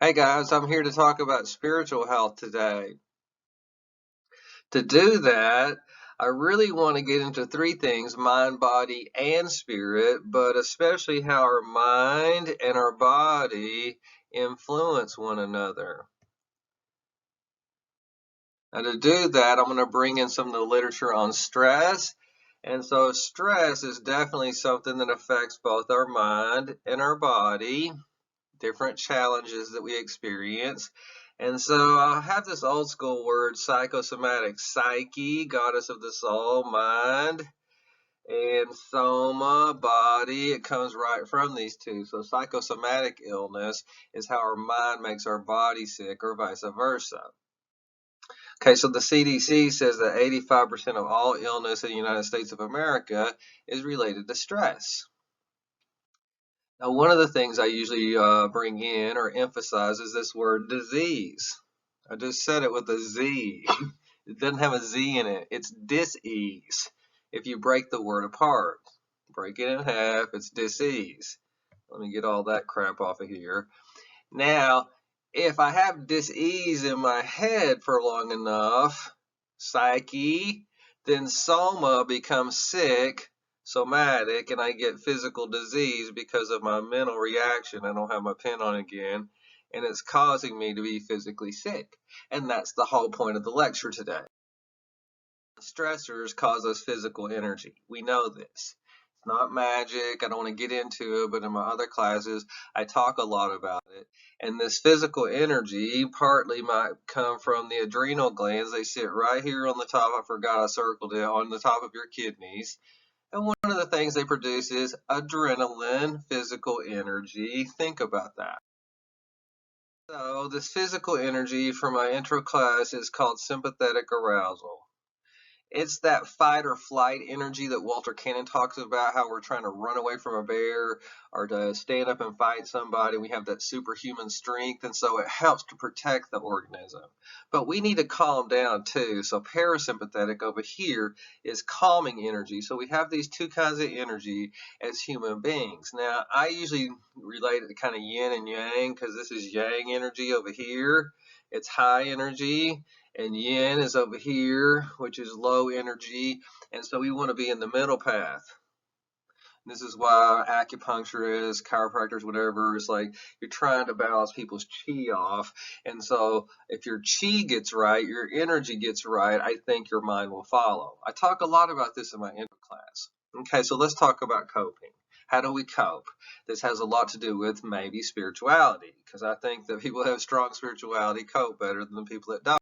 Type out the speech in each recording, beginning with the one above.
Hey guys, I'm here to talk about spiritual health today. To do that, I really want to get into three things: mind, body, and spirit, but especially how our mind and our body influence one another. Now, to do that, I'm going to bring in some of the literature on stress. And so, stress is definitely something that affects both our mind and our body, different challenges that we experience. And so I have this old school word, psychosomatic. Psyche, goddess of the soul, mind, and soma, body. It comes right from these two. So psychosomatic illness is how our mind makes our body sick, or vice versa. Okay, so the CDC says that 85% of all illness in the United States of America is related to stress. Now, one of the things I usually bring in or emphasize is this word disease. I just said it with a Z. It doesn't have a Z in it. It's dis-ease. If you break the word apart, break it in half, it's dis-ease. Let me get all that crap off of here. Now, if I have dis-ease in my head for long enough, psyche, then soma becomes sick, somatic, and I get physical disease because of my mental reaction. I don't have my pen on again, and it's causing me to be physically sick. And that's the whole point of the lecture today. Stressors cause us physical energy. We know this. It's not magic. I don't want to get into it, but in my other classes, I talk a lot about it. And this physical energy partly might come from the adrenal glands. They sit right here on the top. I forgot I circled it on the top of your kidneys. And one of the things they produce is adrenaline, physical energy. Think about that. So, this physical energy from my intro class is called sympathetic arousal. It's that fight or flight energy that Walter Cannon talks about, how we're trying to run away from a bear or to stand up and fight somebody. We have that superhuman strength, and so it helps to protect the organism. But we need to calm down too. So parasympathetic over here is calming energy. So we have these two kinds of energy as human beings. Now, I usually relate it to kind of yin and yang because this is yang energy over here. It's high energy, and yin is over here, which is low energy, and so we want to be in the middle path. This is why acupuncturists, chiropractors, whatever, is like you're trying to balance people's chi off. And so if your chi gets right, your energy gets right, I think your mind will follow. I talk a lot about this in my intro class. Okay, so let's talk about coping. How do we cope? This has a lot to do with maybe spirituality, because I think that people who have strong spirituality cope better than the people that don't.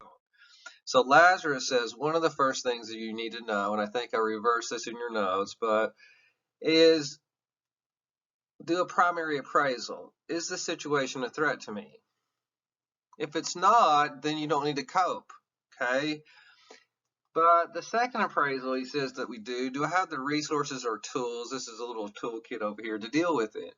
So Lazarus says one of the first things that you need to know, and I think I reversed this in your notes, but is do a primary appraisal. Is the situation a threat to me? If it's not, then you don't need to cope, okay? But the second appraisal, he says that we do I have the resources or tools, this is a little toolkit over here, to deal with it?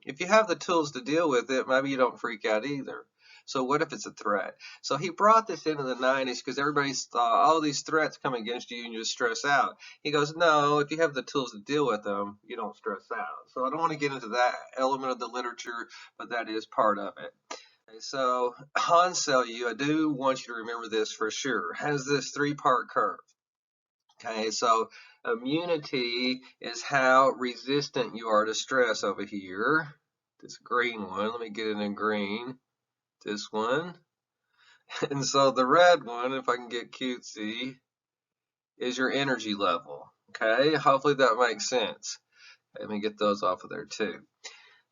If you have the tools to deal with it, maybe you don't freak out either. So what if it's a threat? So he brought this into the 90s because everybody thought all these threats come against you and you just stress out. He goes, no, if you have the tools to deal with them, you don't stress out. So I don't want to get into that element of the literature, but that is part of it. Okay, so Hans Selye, I do want you to remember this for sure, has this three-part curve. Okay, so immunity is how resistant you are to stress over here. This green one, let me get it in green. This one. And so the red one, if I can get cutesy, is your energy level. Okay, hopefully that makes sense. Let me get those off of there too.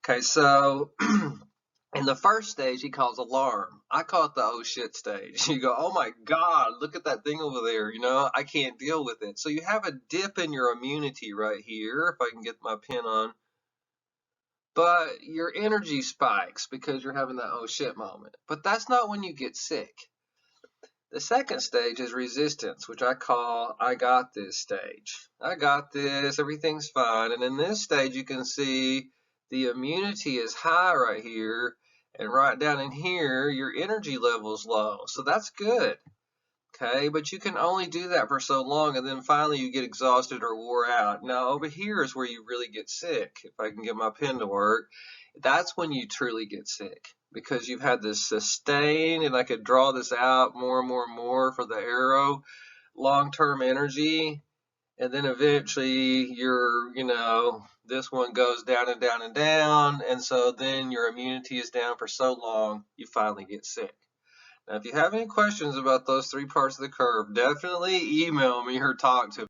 Okay, so in the first stage, he calls alarm. I call it the oh shit stage. You go, oh my God, look at that thing over there. You know, I can't deal with it. So you have a dip in your immunity right here, if I can get my pen on. But your energy spikes because you're having that oh shit moment. But that's not when you get sick. The second stage is resistance, which I call I got this stage. I got this, everything's fine. And in this stage, you can see the immunity is high right here, and right down in here, your energy level is low. So that's good. Okay, but you can only do that for so long, and then finally you get exhausted or wore out. Now over here is where you really get sick, if I can get my pen to work, that's when you truly get sick, because you've had this sustained, and I could draw this out more and more and more for the arrow, long-term energy, and then eventually this one goes down and down and down, and so then your immunity is down for so long, you finally get sick. Now, if you have any questions about those three parts of the curve, definitely email me or talk to me.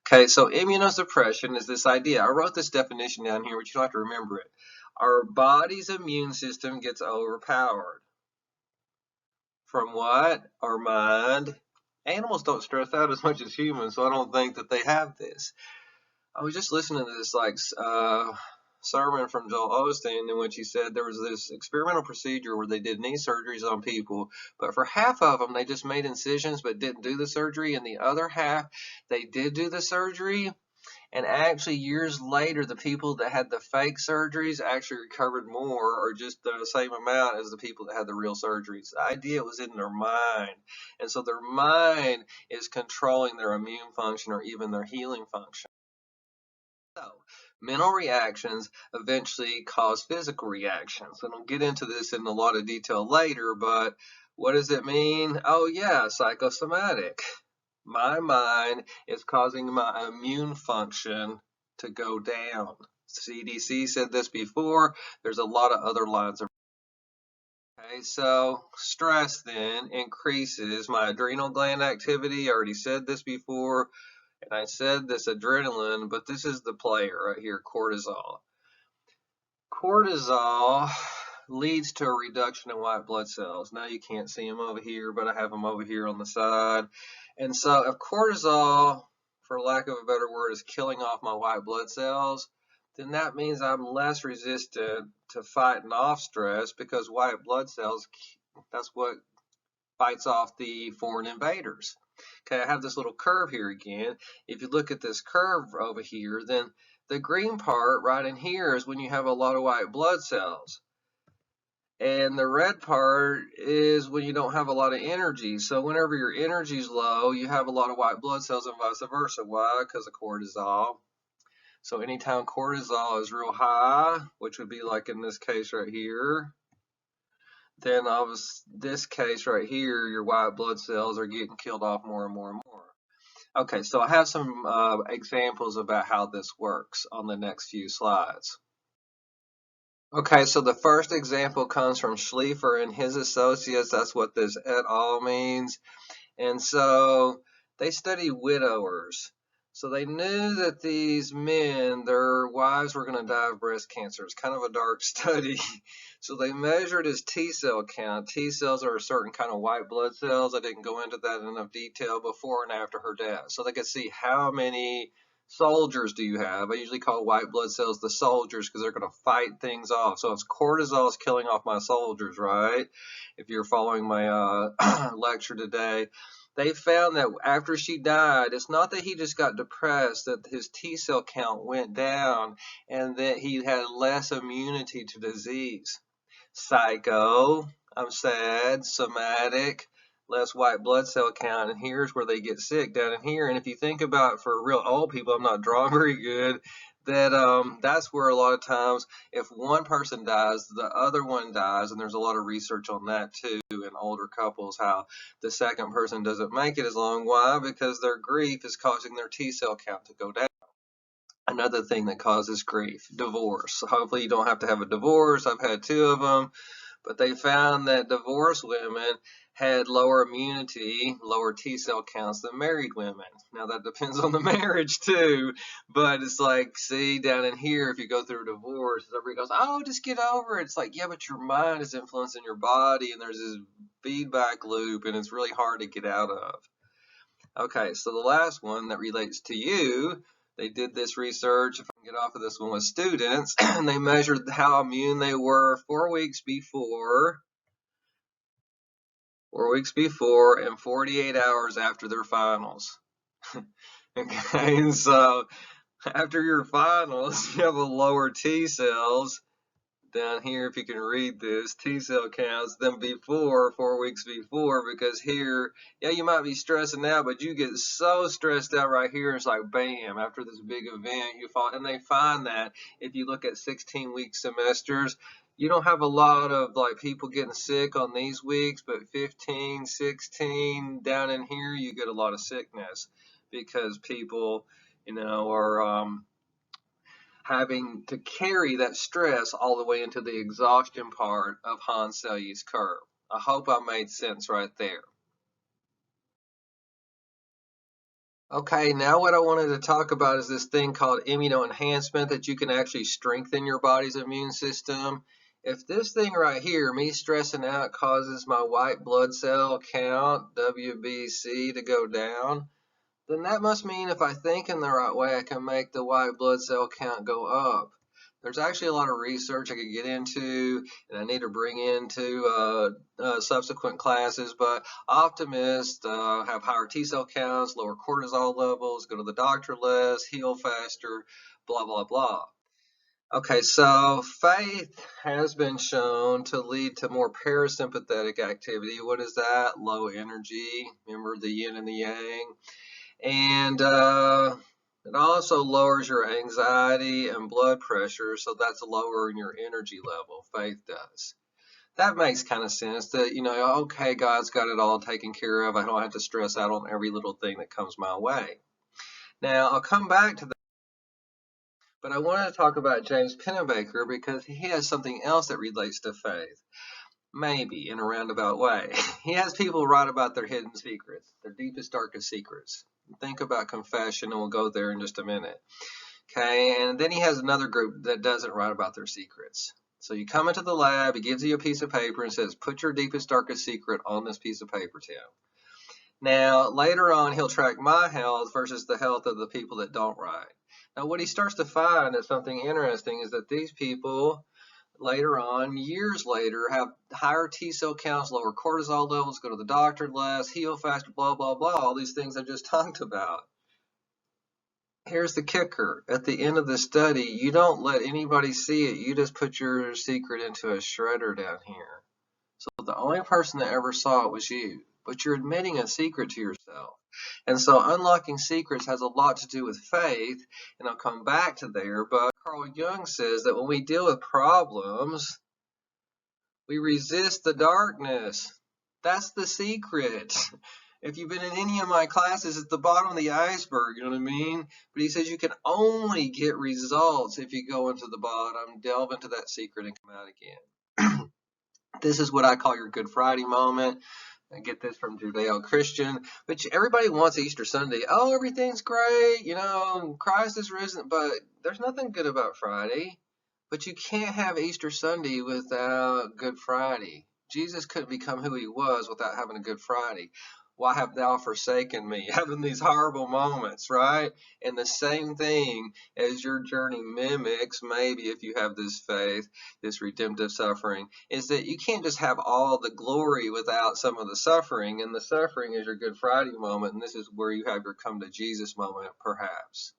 Okay, so immunosuppression is this idea. I wrote this definition down here, but you don't have to remember it. Our body's immune system gets overpowered. From what? Our mind. Animals don't stress out as much as humans, so I don't think that they have this. I was just listening to this sermon from Joel Osteen, in which he said there was this experimental procedure where they did knee surgeries on people, but for half of them they just made incisions but didn't do the surgery, and the other half they did do the surgery. And actually, years later, the people that had the fake surgeries actually recovered more, or just the same amount as the people that had the real surgeries. The idea was in their mind. And so their mind is controlling their immune function or even their healing function. So, mental reactions eventually cause physical reactions. And I'll get into this in a lot of detail later, but what does it mean? Oh, yeah, psychosomatic. My mind is causing my immune function to go down. CDC said this before. There's a lot of other lines of. Okay, so stress then increases my adrenal gland activity. I already said this before. And I said this adrenaline, but this is the player right here, cortisol. Cortisol leads to a reduction in white blood cells. Now you can't see them over here, but I have them over here on the side. And so if cortisol, for lack of a better word, is killing off my white blood cells, then that means I'm less resistant to fighting off stress, because white blood cells, that's what fights off the foreign invaders. Okay, I have this little curve here again. If you look at this curve over here, then the green part right in here is when you have a lot of white blood cells. And the red part is when you don't have a lot of energy. So whenever your energy is low, you have a lot of white blood cells and vice versa. Why? Because of cortisol. So anytime cortisol is real high, which would be like in this case right here, then this case right here, your white blood cells are getting killed off more and more and more. Okay, so I have some examples about how this works on the next few slides. Okay, so the first example comes from Schliefer and his associates. That's what this et al. Means. And so they studied widowers. So they knew that these men, their wives were going to die of breast cancer. It's kind of a dark study. So they measured his T cell count. T cells are a certain kind of white blood cells. I didn't go into that in enough detail before and after her death. So they could see how many soldiers do you have. I usually call white blood cells the soldiers because they're going to fight things off. So if cortisol is killing off my soldiers, right? If you're following my lecture today, they found that after she died, it's not that he just got depressed, that his T cell count went down and that he had less immunity to disease. Psycho, I'm sad, somatic, less white blood cell count, and here's where they get sick, down in here. And if you think about, for real old people, I'm not drawing very good, that that's where a lot of times if one person dies, the other one dies, and there's a lot of research on that too in older couples, how the second person doesn't make it as long. Why? Because their grief is causing their T cell count to go down. Another thing that causes grief, divorce. Hopefully you don't have to have a divorce. I've had 2 of them, but they found that divorced women had lower immunity, lower T cell counts than married women. Now that depends on the marriage too, but it's like, see, down in here, if you go through a divorce, everybody goes, oh, just get over it. It's like, yeah, but your mind is influencing your body, and there's this feedback loop, and it's really hard to get out of. Okay, so the last one that relates to you, they did this research, if I can get off of this one, with students, and they measured how immune they were 4 weeks before, and 48 hours after their finals. Okay, and so after your finals, you have a lower T cells down here, if you can read this, T cell counts than before, 4 weeks before, because here, yeah, you might be stressing out, but you get so stressed out right here, it's like bam, after this big event, you fall, and they find that if you look at 16-week semesters, you don't have a lot of like people getting sick on these weeks, but 15, 16, down in here, you get a lot of sickness because people, are having to carry that stress all the way into the exhaustion part of Hans Selye's curve. I hope I made sense right there. Okay, now what I wanted to talk about is this thing called immunoenhancement, that you can actually strengthen your body's immune system. If this thing right here, me stressing out, causes my white blood cell count, WBC, to go down, then that must mean if I think in the right way, I can make the white blood cell count go up. There's actually a lot of research I could get into, and I need to bring into subsequent classes, but optimists have higher T cell counts, lower cortisol levels, go to the doctor less, heal faster, blah, blah, blah. Okay, so faith has been shown to lead to more parasympathetic activity. What is that? Low energy. Remember the yin and the yang? And it also lowers your anxiety and blood pressure, so that's lowering your energy level. Faith does. That makes kind of sense that, okay, God's got it all taken care of. I don't have to stress out on every little thing that comes my way. Now, I'll come back to that, but I wanted to talk about James Pennebaker because he has something else that relates to faith. Maybe in a roundabout way. He has people write about their hidden secrets, their deepest, darkest secrets. Think about confession, and we'll go there in just a minute. Okay, and then he has another group that doesn't write about their secrets. So you come into the lab, he gives you a piece of paper and says, put your deepest, darkest secret on this piece of paper, Tim. Now, later on, he'll track my health versus the health of the people that don't write. Now, what he starts to find is something interesting is that these people, later on, years later, have higher T cell counts, lower cortisol levels, go to the doctor less, heal faster, blah, blah, blah, all these things I just talked about. Here's the kicker. At the end of the study, you don't let anybody see it. You just put your secret into a shredder down here. So the only person that ever saw it was you. But you're admitting a secret to yourself. And so unlocking secrets has a lot to do with faith, and I'll come back to there, but Carl Jung says that when we deal with problems, we resist the darkness. That's the secret. If you've been in any of my classes, it's the bottom of the iceberg, you know what I mean? But he says you can only get results if you go into the bottom, delve into that secret, and come out again. This is what I call your Good Friday moment. I get this from Judeo-Christian, but everybody wants Easter Sunday. Oh, everything's great, Christ is risen, but there's nothing good about Friday. But you can't have Easter Sunday without Good Friday. Jesus couldn't become who he was without having a Good Friday. Why have thou forsaken me? Having these horrible moments, right? And the same thing as your journey mimics, maybe if you have this faith, this redemptive suffering, is that you can't just have all the glory without some of the suffering. And the suffering is your Good Friday moment, and this is where you have your come to Jesus moment, perhaps.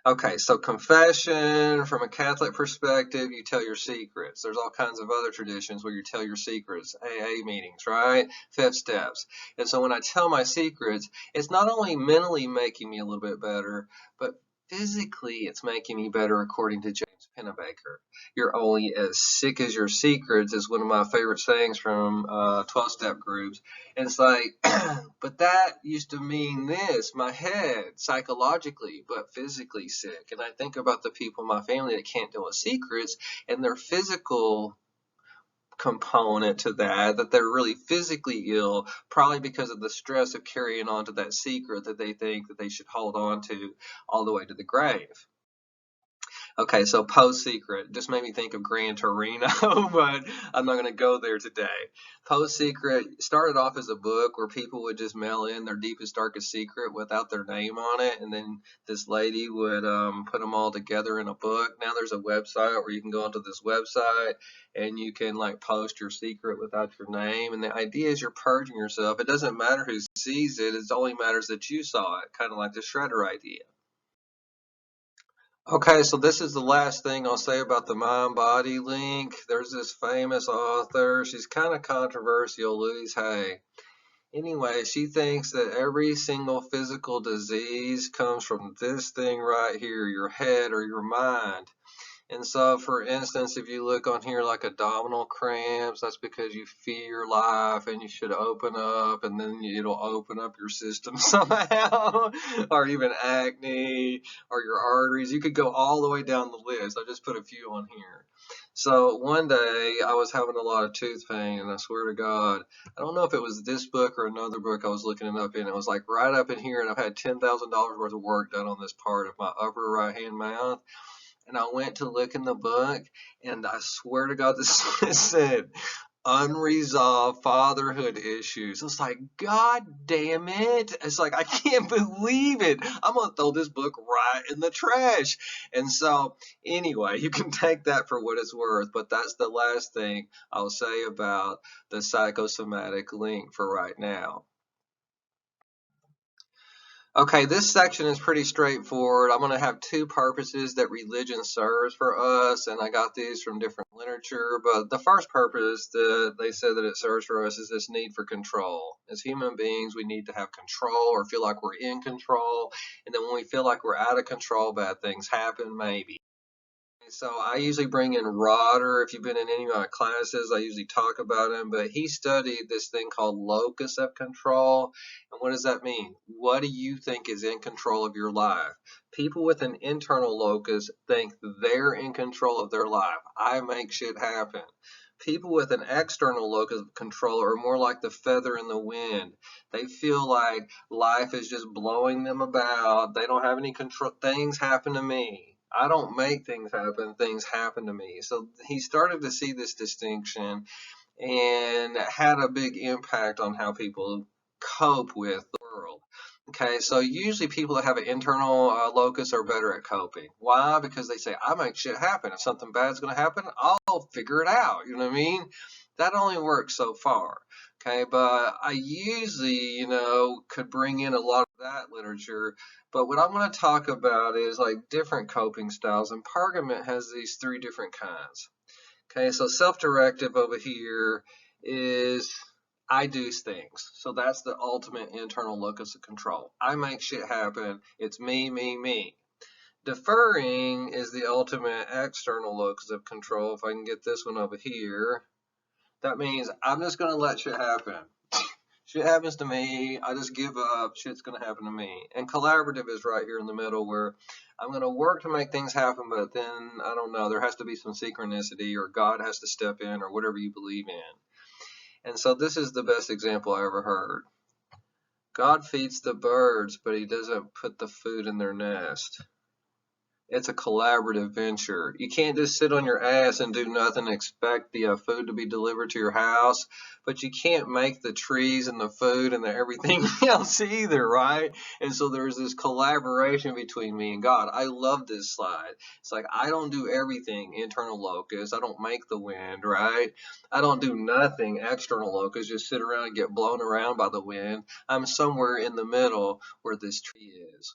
Okay, so confession, from a Catholic perspective, you tell your secrets. There's all kinds of other traditions where you tell your secrets, AA meetings, right? Fifth steps. And so when I tell my secrets, it's not only mentally making me a little bit better, but physically it's making me better, according to James Pennebaker. You're only as sick as your secrets is one of my favorite sayings from 12-step groups. And it's like, but that used to mean this, my head, psychologically, but physically sick. And I think about the people in my family that can't deal with secrets, and their physical component to that they're really physically ill, probably because of the stress of carrying on to that secret that they think that they should hold on to all the way to the grave. Okay, so Post Secret just made me think of Gran Torino, but I'm not going to go there today. Post Secret started off as a book where people would just mail in their deepest, darkest secret without their name on it, and then this lady would put them all together in a book. Now there's a website where you can go onto this website and you can like post your secret without your name, and the idea is you're purging yourself. It doesn't matter who sees it, it only matters that you saw it, kind of like the shredder idea. Okay, so this is the last thing I'll say about the mind-body link. There's this famous author. She's kind of controversial, Louise Hay. Anyway, she thinks that every single physical disease comes from this thing right here, your head or your mind. And so, for instance, if you look on here like abdominal cramps, that's because you fear life and you should open up, and then it'll open up your system somehow, or even acne or your arteries. You could go all the way down the list. I just put a few on here. So one day I was having a lot of tooth pain, and I swear to God, I don't know if it was this book or another book I was looking it up in. It was like right up in here, and I've had $10,000 worth of work done on this part of my upper right hand mouth. And I went to look in the book, and I swear to God, this said unresolved fatherhood issues. It's like, God damn it. It's like, I can't believe it. I'm going to throw this book right in the trash. And so, anyway, you can take that for what it's worth, but that's the last thing I'll say about the psychosomatic link for right now. Okay, this section is pretty straightforward. I'm going to have two purposes that religion serves for us, and I got these from different literature. But the first purpose that they said that it serves for us is this need for control. As human beings, we need to have control or feel like we're in control. And then when we feel like we're out of control, bad things happen, maybe. So I usually bring in Rotter. If you've been in any of my classes, I usually talk about him, but he studied this thing called locus of control. And what does that mean? What do you think is in control of your life? People with an internal locus think they're in control of their life. I make shit happen. People with an external locus of control are more like the feather in the wind. They feel like life is just blowing them about. They don't have any control. Things happen to me. I don't make things happen to me. So he started to see this distinction and had a big impact on how people cope with the world. Okay, so usually people that have an internal locus are better at coping. Why? Because they say, I make shit happen. If something bad's going to happen, I'll figure it out. You know what I mean? That only works so far. Okay, but I usually, could bring in a lot of that literature. But what I'm going to talk about is like different coping styles, and Pargament has these three different kinds. Okay, so self-directive over here is I do things. So that's the ultimate internal locus of control. I make shit happen. It's me, me, me. Deferring is the ultimate external locus of control. If I can get this one over here, that means I'm just going to let shit happen. Shit happens to me. I just give up. Shit's going to happen to me. And collaborative is right here in the middle where I'm going to work to make things happen, but then, I don't know, there has to be some synchronicity or God has to step in or whatever you believe in. And so this is the best example I ever heard. God feeds the birds, but he doesn't put the food in their nest. It's a collaborative venture. You can't just sit on your ass and do nothing and expect the food to be delivered to your house, but you can't make the trees and the food and the everything else either, right? And so there's this collaboration between me and God. I love this slide. It's like I don't do everything internal locus. I don't make the wind, right? I don't do nothing external locus, just sit around and get blown around by the wind. I'm somewhere in the middle where this tree is.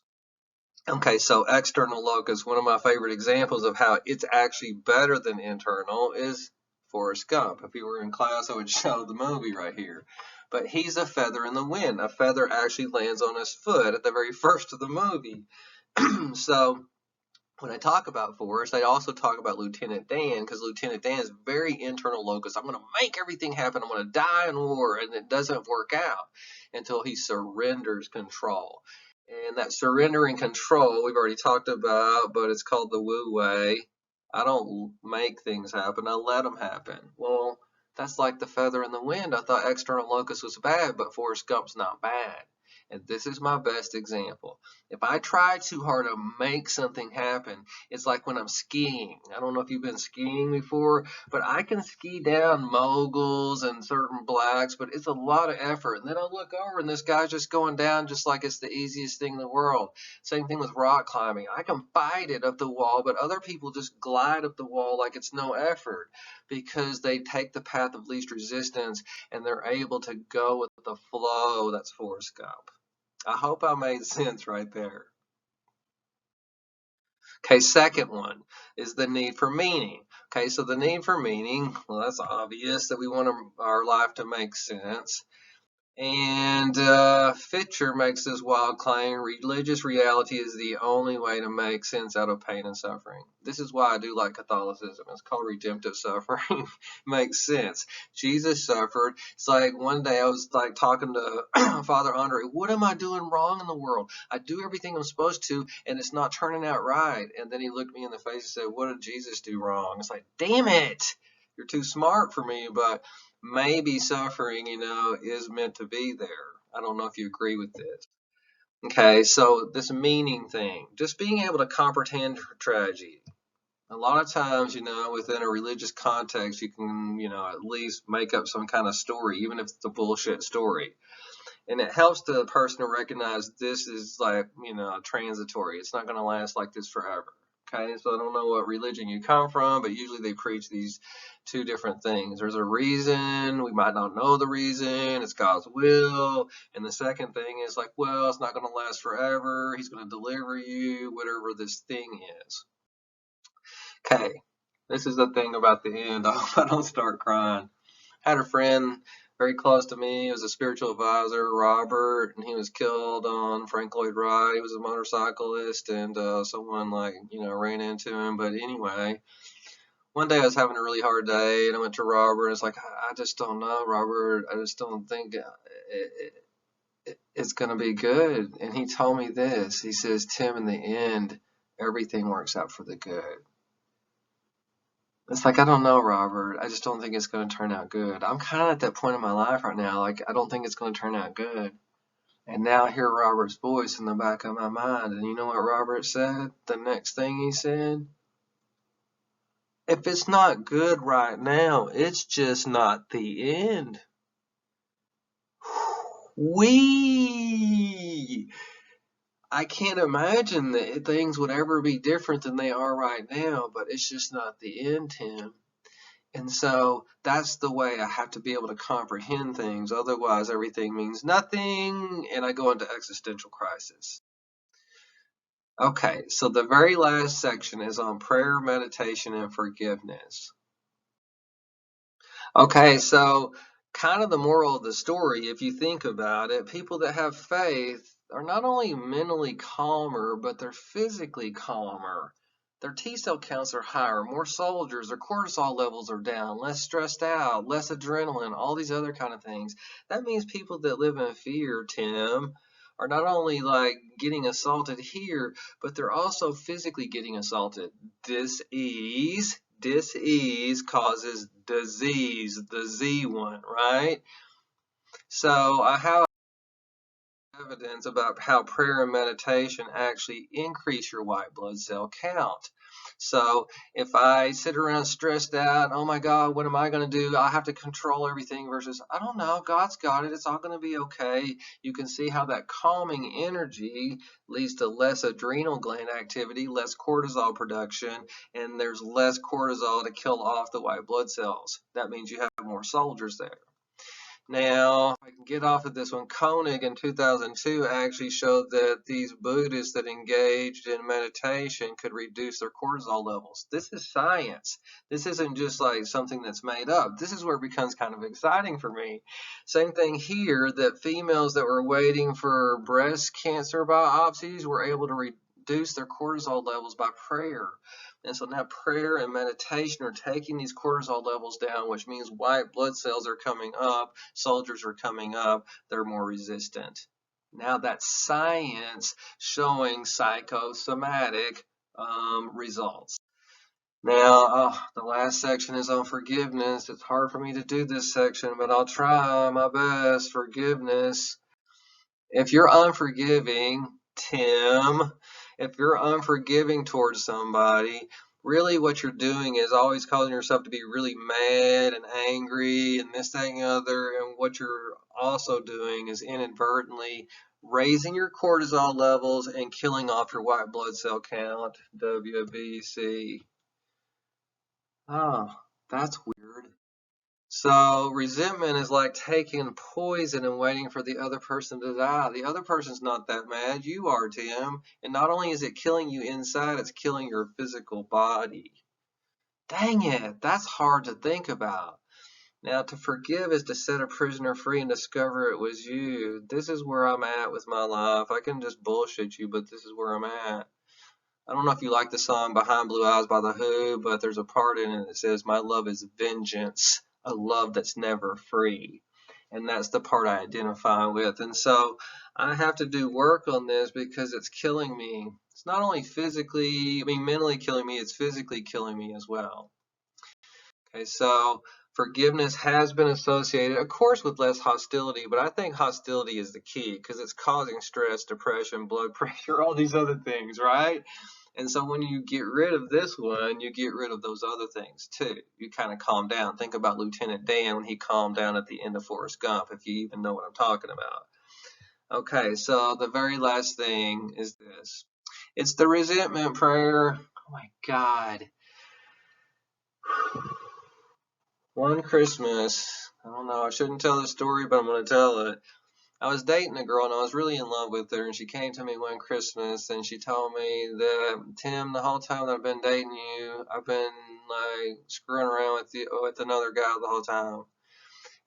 Okay, so external locus, one of my favorite examples of how it's actually better than internal is Forrest Gump. If you were in class, I would show the movie right here. But he's a feather in the wind. A feather actually lands on his foot at the very first of the movie. So when I talk about Forrest, I also talk about Lieutenant Dan because Lieutenant Dan is very internal locus. I'm going to make everything happen. I'm going to die in war, and it doesn't work out until he surrenders control. And that surrendering control we've already talked about, but it's called the Wu Wei. I don't make things happen. I let them happen. Well, that's like the feather in the wind. I thought external locus was bad, but Forrest Gump's not bad. And this is my best example. If I try too hard to make something happen, it's like when I'm skiing. I don't know if you've been skiing before, but I can ski down moguls and certain blacks, but it's a lot of effort. And then I look over and this guy's just going down just like it's the easiest thing in the world. Same thing with rock climbing. I can fight it up the wall, but other people just glide up the wall like it's no effort because they take the path of least resistance and they're able to go with the flow. That's Forrest Gump. I hope I made sense right there. Okay, second one is the need for meaning. Okay, so the need for meaning, well, that's obvious that we want our life to make sense. And Fitcher makes this wild claim: religious reality is the only way to make sense out of pain and suffering. This is why I do like Catholicism. It's called redemptive suffering. Makes sense. Jesus suffered. It's like one day I was like talking to Father Andre, what am I doing wrong in the world? I do everything I'm supposed to, and it's not turning out right. And then he looked me in the face and said, what did Jesus do wrong? It's like, damn it, you're too smart for me, but maybe suffering, is meant to be there. I don't know if you agree with this. Okay, so this meaning thing, just being able to comprehend tragedy. A lot of times, within a religious context, you can, at least make up some kind of story, even if it's a bullshit story. And it helps the person to recognize this is like, transitory. It's not going to last like this forever. Okay, so I don't know what religion you come from, but usually they preach these two different things. There's a reason, we might not know the reason, it's God's will. And the second thing is like, well, it's not going to last forever. He's going to deliver you, whatever this thing is. Okay, this is the thing about the end. I hope I don't start crying. I had a friend very close to me. He was a spiritual advisor, Robert, and he was killed on Frank Lloyd Wright. He was a motorcyclist, and someone ran into him. But anyway, one day I was having a really hard day, and I went to Robert, and it's like, I just don't know, Robert. I just don't think it's going to be good. And he told me this. He says, Tim, in the end, everything works out for the good. It's like, I don't know, Robert. I just don't think it's going to turn out good. I'm kind of at that point in my life right now. Like, I don't think it's going to turn out good. And now I hear Robert's voice in the back of my mind. And you know what Robert said? The next thing he said? If it's not good right now, it's just not the end. I can't imagine that things would ever be different than they are right now, but it's just not the end, Tim. And so that's the way I have to be able to comprehend things. Otherwise, everything means nothing, and I go into existential crisis. Okay, so the very last section is on prayer, meditation, and forgiveness. Okay, so kind of the moral of the story, if you think about it, people that have faith are not only mentally calmer, but they're physically calmer. Their T cell counts are higher, more soldiers, their cortisol levels are down, less stressed out, less adrenaline, all these other kind of things. That means people that live in fear, Tim, are not only like getting assaulted here, but they're also physically getting assaulted. Dis-ease causes disease, the Z one, right? So I have evidence about how prayer and meditation actually increase your white blood cell count. So if I sit around stressed out, oh my God, what am I going to do? I have to control everything versus, I don't know, God's got it. It's all going to be okay. You can see how that calming energy leads to less adrenal gland activity, less cortisol production, and there's less cortisol to kill off the white blood cells. That means you have more soldiers there. Now, I can get off of this one. Koenig in 2002 actually showed that these Buddhists that engaged in meditation could reduce their cortisol levels. This is science. This isn't just like something that's made up. This is where it becomes kind of exciting for me. Same thing here, that females that were waiting for breast cancer biopsies were able to reduce their cortisol levels by prayer. And so now prayer and meditation are taking these cortisol levels down, which means white blood cells are coming up, soldiers are coming up, they're more resistant. Now that's science showing psychosomatic results. Now, the last section is on forgiveness. It's hard for me to do this section, but I'll try my best. Forgiveness. If you're unforgiving, Tim, if you're unforgiving towards somebody, really what you're doing is always causing yourself to be really mad and angry and this, that, and the other. And what you're also doing is inadvertently raising your cortisol levels and killing off your white blood cell count, WBC. Oh, that's weird. So resentment is like taking poison and waiting for the other person to die. The other person's not that mad. You are, Tim. And not only is it killing you inside, it's killing your physical body. Dang it, that's hard to think about. Now, to forgive is to set a prisoner free and discover it was you. This is where I'm at with my life. I can just bullshit you, but this is where I'm at. I don't know if you like the song Behind Blue Eyes by The Who, but there's a part in it that says, "My love is vengeance, a love that's never free." And that's the part I identify with. And so I have to do work on this because it's killing me. It's not only physically, mentally killing me, it's physically killing me as well. Okay, so forgiveness has been associated, of course, with less hostility, but I think hostility is the key because it's causing stress, depression, blood pressure, all these other things, right? And so when you get rid of this one, you get rid of those other things too. You kind of calm down. Think about Lieutenant Dan when he calmed down at the end of Forrest Gump, if you even know what I'm talking about. Okay, so the very last thing is this. It's the resentment prayer. Oh my God. One Christmas, I don't know, I shouldn't tell this story, but I'm going to tell it. I was dating a girl and I was really in love with her, and she came to me one Christmas and she told me that, "Tim, the whole time that I've been dating you, I've been like screwing around with another guy the whole time."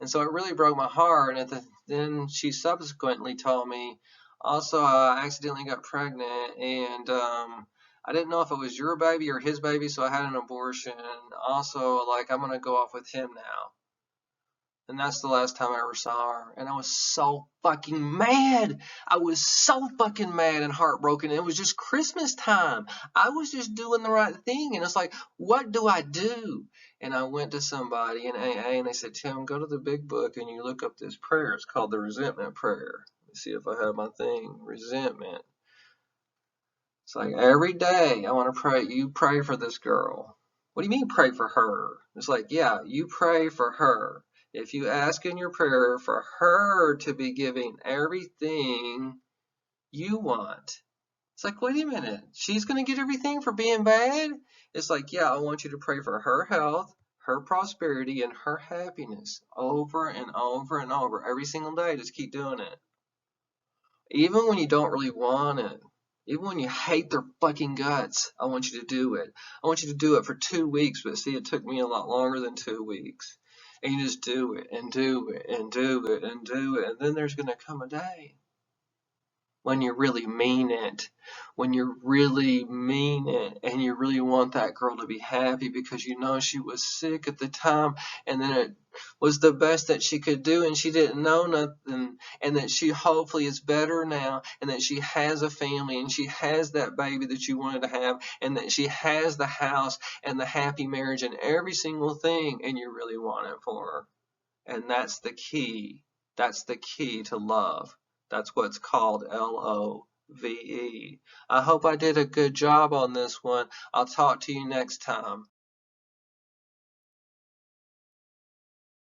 And so it really broke my heart. And then she subsequently told me, "Also, I accidentally got pregnant, and I didn't know if it was your baby or his baby, so I had an abortion. Also, like, I'm gonna go off with him now." And that's the last time I ever saw her. And I was so fucking mad. I was so fucking mad and heartbroken. It was just Christmas time. I was just doing the right thing. And it's like, what do I do? And I went to somebody in AA and they said, "Tim, go to the big book and you look up this prayer. It's called the resentment prayer." Let's see if I have my thing. Resentment. It's like every day I want to pray. You pray for this girl. What do you mean pray for her? It's like, yeah, you pray for her. If you ask in your prayer for her to be giving everything you want, it's like, wait a minute, she's going to get everything for being bad? It's like, yeah, I want you to pray for her health, her prosperity, and her happiness over and over and over every single day. Just keep doing it. Even when you don't really want it. Even when you hate their fucking guts, I want you to do it. I want you to do it for 2 weeks, but see, it took me a lot longer than 2 weeks. And you just do it and do it and do it and do it, and then there's going to come a day when you really mean it, when you really mean it, and you really want that girl to be happy because you know she was sick at the time, and then it was the best that she could do, and she didn't know nothing, and that she hopefully is better now, and that she has a family, and she has that baby that you wanted to have, and that she has the house and the happy marriage and every single thing, and you really want it for her. And that's the key. That's the key to love. That's what's called LOVE. I hope I did a good job on this one. I'll talk to you next time.